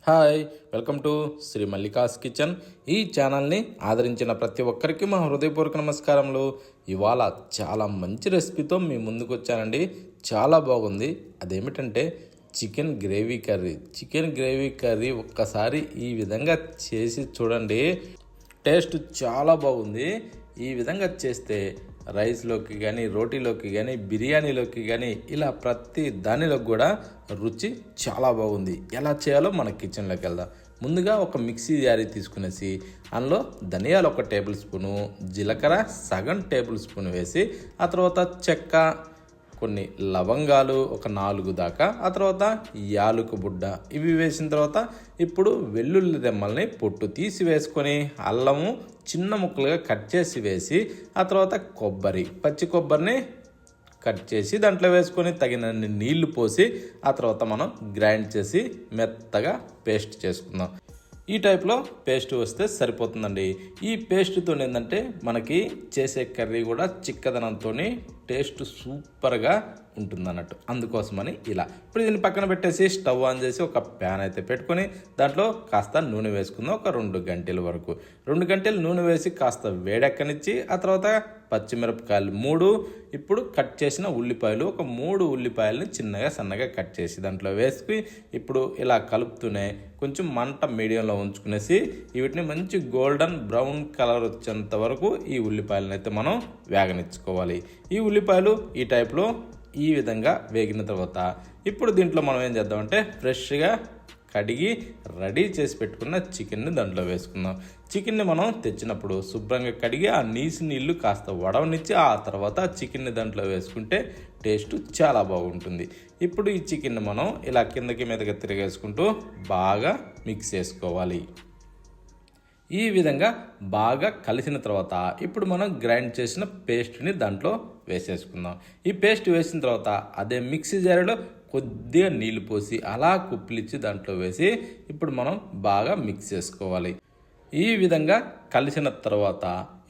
Hi, welcome to Shri Mallika's kitchen. ఈ ఛానల్ని ఆదరించిన ప్రతి ఒక్కరికి మా హృదయపూర్వక నమస్కారములు. ఇవాళ చాలా మంచి రెసిపీతో మీ ముందుకు వచ్చానండి. చాలా బాగుంది. అదేమిటంటే chicken gravy curry. Chicken gravy curry ఒక్కసారి ఈ విధంగా చేసి చూడండి, టేస్ట్ చాలా బాగుంది. ఈ విధంగా చేస్తే రైస్లోకి కానీ, రోటీలోకి కానీ, బిర్యానీలోకి కానీ, ఇలా ప్రతి దానిలోకి కూడా రుచి చాలా బాగుంది. ఎలా చేయాలో మన కిచెన్లోకి వెళ్దాం. ముందుగా ఒక మిక్సీ జారీ తీసుకునేసి అందులో ధనియాలు 1 టేబుల్ స్పూను, జీలకర్ర సగం టేబుల్ స్పూన్ వేసి, ఆ తర్వాత చెక్క, కొన్ని లవంగాలు ఒక 4 దాకా, ఆ తర్వాత యాలుక బుడ్డ ఇవి వేసిన తర్వాత ఇప్పుడు వెల్లుల్లి రెమ్మల్ని పొట్టు తీసి వేసుకొని, అల్లము చిన్న ముక్కలుగా కట్ చేసి వేసి, ఆ తర్వాత పచ్చి కొబ్బరిని కట్ చేసి దాంట్లో వేసుకొని తగినన్ని నీళ్లు పోసి, ఆ తర్వాత మనం గ్రైండ్ చేసి మెత్తగా పేస్ట్ చేసుకుందాం. ఈ టైప్లో పేస్ట్ వస్తే సరిపోతుందండి. ఈ పేస్ట్తో ఏంటంటే మనకి చేసే కర్రీ కూడా చిక్కదనంతో టేస్ట్ సూపర్గా ఉంటుంది అన్నట్టు. అందుకోసమని ఇలా ఇప్పుడు దీన్ని పక్కన పెట్టేసి స్టవ్ ఆన్ చేసి ఒక ప్యాన్ అయితే పెట్టుకొని దాంట్లో కాస్త నూనె వేసుకుందాం. ఒక 2 గంటల వరకు 2 గంటలు నూనె వేసి కాస్త వేడెక్కనిచ్చి, ఆ తర్వాత పచ్చిమిరపకాయలు 3, ఇప్పుడు కట్ చేసిన ఉల్లిపాయలు ఒక 3 ఉల్లిపాయలని చిన్నగా సన్నగా కట్ చేసి దాంట్లో వేసుకుని ఇప్పుడు ఇలా కలుపుతూనే కొంచెం మంట మీడియంలో ఉంచుకునేసి వీటిని మంచి గోల్డెన్ బ్రౌన్ కలర్ వచ్చేంత వరకు ఈ ఉల్లిపాయలను అయితే మనం వేగనిచ్చుకోవాలి. ఈ ఉల్లిపాయలు ఈ టైప్లో ఈ విధంగా వేగిన తర్వాత ఇప్పుడు దీంట్లో మనం ఏం చేద్దామంటే ఫ్రెష్గా కడిగి రెడీ చేసి పెట్టుకున్న చికెన్ని దాంట్లో వేసుకుందాం. చికెన్ని మనం తెచ్చినప్పుడు శుభ్రంగా కడిగి ఆ నీళ్ళు కాస్త వడవనిచ్చి ఆ తర్వాత చికెన్ని దాంట్లో వేసుకుంటే టేస్ట్ చాలా బాగుంటుంది. ఇప్పుడు ఈ చికెన్ని మనం ఇలా కిందకి మీదకి తిరిగేసుకుంటూ బాగా మిక్స్ చేసుకోవాలి. ఈ విధంగా బాగా కలిసిన తర్వాత ఇప్పుడు మనం గ్రైండ్ చేసిన పేస్ట్ని దాంట్లో వేసేసుకుందాం. ఈ పేస్ట్ వేసిన తర్వాత అదే మిక్సీ జారీలో కొద్దిగా నీళ్లు పోసి అలా కుప్పిలిచ్చి దాంట్లో వేసి ఇప్పుడు మనం బాగా మిక్స్ చేసుకోవాలి. ఈ విధంగా కలిసిన తర్వాత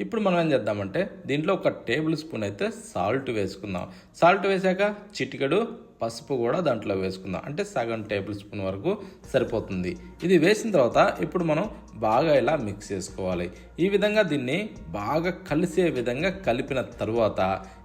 ఇప్పుడు మనం ఏం చేద్దామంటే దీంట్లో 1 టేబుల్ స్పూన్ అయితే సాల్ట్ వేసుకుందాం. సాల్ట్ వేసాక చిటికెడు పసుపు కూడా దాంట్లో వేసుకుందాం. అంటే సగం టేబుల్ స్పూన్ వరకు సరిపోతుంది. ఇది వేసిన తర్వాత ఇప్పుడు మనం బాగా ఇలా మిక్స్ చేసుకోవాలి. ఈ విధంగా దీన్ని బాగా కలిసే విధంగా కలిపిన తర్వాత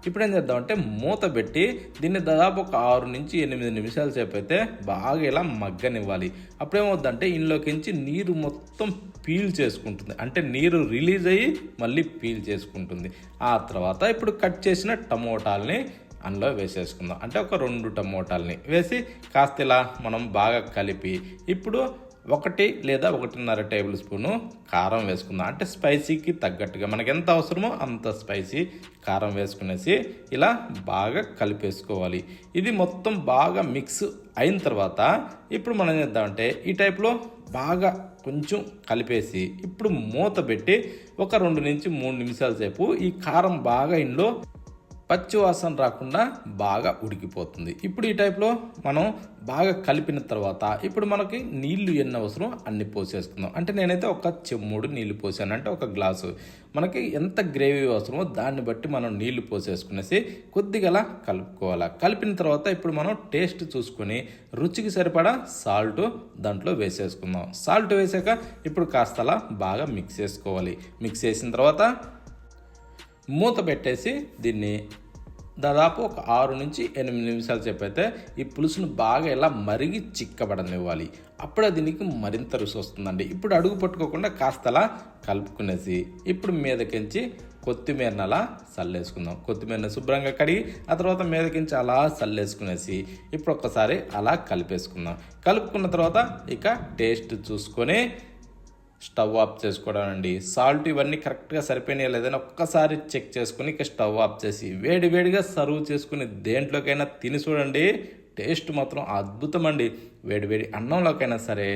ఇప్పుడు ఏం చేద్దామంటే మూత పెట్టి దీన్ని దాదాపు ఒక 6 నుంచి 8 నిమిషాల సేపు అయితే బాగా ఇలా మగ్గనివ్వాలి. అప్పుడేమవుద్దంటే ఇందులోకించి నీరు మొత్తం పీల్ చేసుకుంటుంది. అంటే నీరు రిలీజ్ అయ్యి మళ్ళీ పీల్ చేసుకుంటుంది. ఆ తర్వాత ఇప్పుడు కట్ చేసిన టమోటాలని అందులో వేసేసుకుందాం. అంటే ఒక 2 టమోటాలని వేసి కాస్త ఇలా మనం బాగా కలిపి ఇప్పుడు 1 లేదా 1.5 టేబుల్ స్పూను కారం వేసుకుందాం. అంటే స్పైసీకి తగ్గట్టుగా మనకి ఎంత అవసరమో అంత స్పైసీ కారం వేసుకునేసి ఇలా బాగా కలిపేసుకోవాలి. ఇది మొత్తం బాగా మిక్స్ అయిన తర్వాత ఇప్పుడు మనం చేద్దామంటే ఈ టైప్లో బాగా కొంచెం కలిపేసి ఇప్పుడు మూత పెట్టి ఒక 2 నుంచి 3 నిమిషాల సేపు ఈ కారం బాగా ఇందులో పచ్చి వాసన రాకుండా బాగా ఉడికిపోతుంది. ఇప్పుడు ఈ టైప్లో మనం బాగా కలిపిన తర్వాత ఇప్పుడు మనకి నీళ్లు ఎన్ని అవసరం అన్ని పోసేసుకుందాం. అంటే నేనైతే ఒక చెమ్ముడు నీళ్లు పోసాను. అంటే ఒక గ్లాసు మనకి ఎంత గ్రేవీ అవసరమో దాన్ని బట్టి మనం నీళ్లు పోసేసుకునేసి కొద్దిగా కలుపుకోవాలి. కలిపిన తర్వాత ఇప్పుడు మనం టేస్ట్ చూసుకొని రుచికి సరిపడా సాల్ట్ దాంట్లో వేసేసుకుందాం. సాల్ట్ వేసాక ఇప్పుడు కాస్త అలా బాగా మిక్స్ చేసుకోవాలి. మిక్స్ చేసిన తర్వాత మూత పెట్టేసి దీన్ని దాదాపు ఒక 6 నుంచి 8 నిమిషాల సేపు అయితే ఈ పులుసును బాగా ఇలా మరిగి చిక్కబడనివ్వాలి. అప్పుడే దీనికి మరింత రుచి వస్తుందండి. ఇప్పుడు అడుగు పట్టుకోకుండా కాస్త అలా కలుపుకునేసి ఇప్పుడు మీదకించి కొత్తిమీరని అలా చల్లేసుకుందాం. కొత్తిమీరని శుభ్రంగా కడిగి ఆ తర్వాత మీదకించి అలా చల్లేసుకునేసి ఇప్పుడు ఒక్కసారి అలా కలిపేసుకుందాం. కలుపుకున్న తర్వాత ఇక టేస్ట్ చూసుకొని స్టవ్ ఆఫ్ చేసుకోవడం అండి. సాల్ట్ ఇవన్నీ కరెక్ట్గా సరిపోయినాయా లేదని ఒక్కసారి చెక్ చేసుకుని ఇక స్టవ్ ఆఫ్ చేసి వేడివేడిగా సర్వ్ చేసుకుని దేంట్లోకైనా తిని చూడండి. టేస్ట్ మాత్రం అద్భుతం అండి. వేడివేడి అన్నంలోకైనా సరే,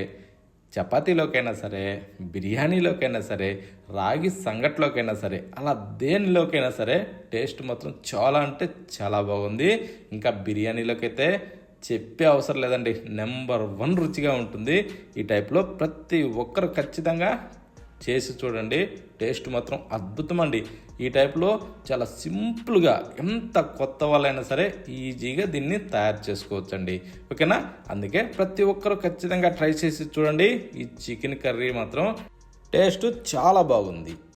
చపాతీలోకైనా సరే, బిర్యానీలోకైనా సరే, రాగి సంగట్లోకైనా సరే, అలా దేనిలోకైనా సరే టేస్ట్ మాత్రం చాలా అంటే చాలా బాగుంది. ఇంకా బిర్యానీలోకి అయితే చెప్పే అవసరం లేదండి. నెంబర్ 1 రుచిగా ఉంటుంది. ఈ టైప్లో ప్రతి ఒక్కరు ఖచ్చితంగా చేసి చూడండి. టేస్ట్ మాత్రం అద్భుతం అండి. ఈ టైప్లో చాలా సింపుల్గా ఎంత కొత్త వాళ్ళైనా సరే ఈజీగా దీన్ని తయారు చేసుకోవచ్చండి. ఓకేనా? అందుకే ప్రతి ఒక్కరూ ఖచ్చితంగా ట్రై చేసి చూడండి. ఈ చికెన్ కర్రీ మాత్రం టేస్ట్ చాలా బాగుంది.